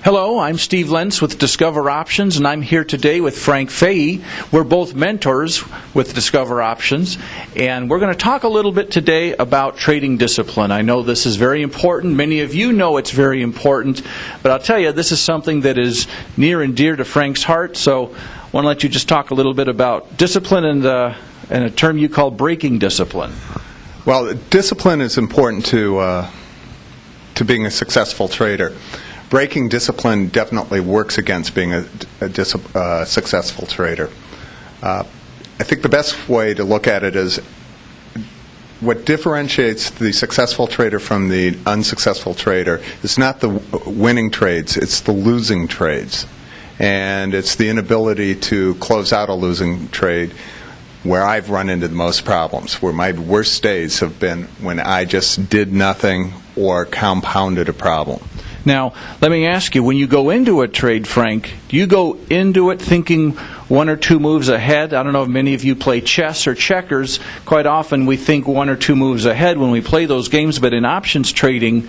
Hello, I'm Steve Lentz with Discover Options, and I'm here today with Frank Fahey. We're both mentors with Discover Options, and we're going to talk a little bit today about trading discipline. I know this is very important. Many of you know it's very important, but I'll tell you, this is something that is near and dear to Frank's heart, so I want to let you just talk a little bit about discipline and a term you call breaking discipline. Well, discipline is important to being a successful trader. Breaking discipline definitely works against being a successful trader. I think the best way to look at it is what differentiates the successful trader from the unsuccessful trader is not the winning trades, it's the losing trades. And it's the inability to close out a losing trade where I've run into the most problems, where my worst days have been when I just did nothing or compounded a problem. Now, let me ask you, when you go into a trade, Frank, do you go into it thinking one or two moves ahead? I don't know if many of you play chess or checkers. Quite often we think one or two moves ahead when we play those games, but in options trading,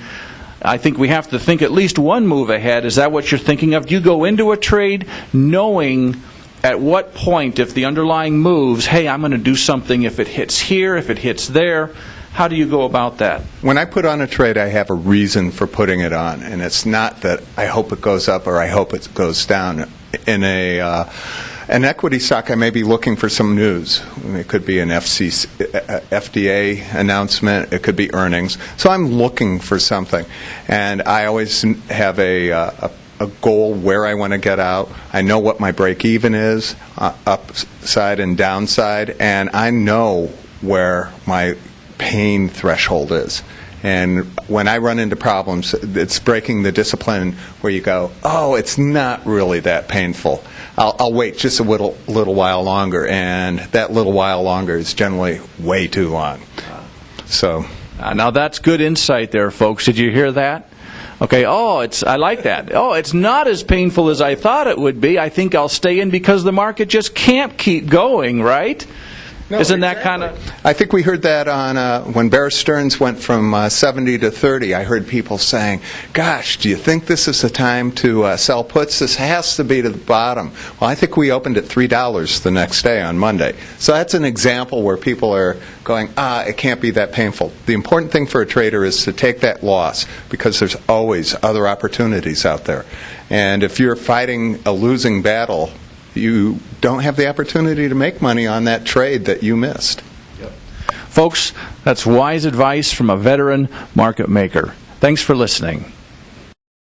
I think we have to think at least one move ahead. Is that what you're thinking of? Do you go into a trade knowing at what point, if the underlying moves, hey, I'm going to do something if it hits here, if it hits there? How do you go about that? When I put on a trade, I have a reason for putting it on, and it's not that I hope it goes up or I hope it goes down. In an equity stock, I may be looking for some news. It could be an FDA announcement. It could be earnings. So I'm looking for something, and I always have a goal where I want to get out. I know what my break-even is, upside and downside, and I know where my pain threshold is. And when I run into problems, it's breaking the discipline where you go, oh, it's not really that painful. I'll wait just a little while longer, and that little while longer is generally way too long. So now that's good insight there, folks. Did you hear that? Okay, I like that. Oh, it's not as painful as I thought it would be. I think I'll stay in because the market just can't keep going, right? No, Isn't exactly. that kind of... I think we heard that on when Bear Stearns went from 70 to 30. I heard people saying, gosh, do you think this is the time to sell puts? This has to be to the bottom. Well, I think we opened at $3 the next day on Monday. So that's an example where people are going, it can't be that painful. The important thing for a trader is to take that loss because there's always other opportunities out there. And if you're fighting a losing battle, you don't have the opportunity to make money on that trade that you missed. Yep. Folks, that's wise advice from a veteran market maker. Thanks for listening.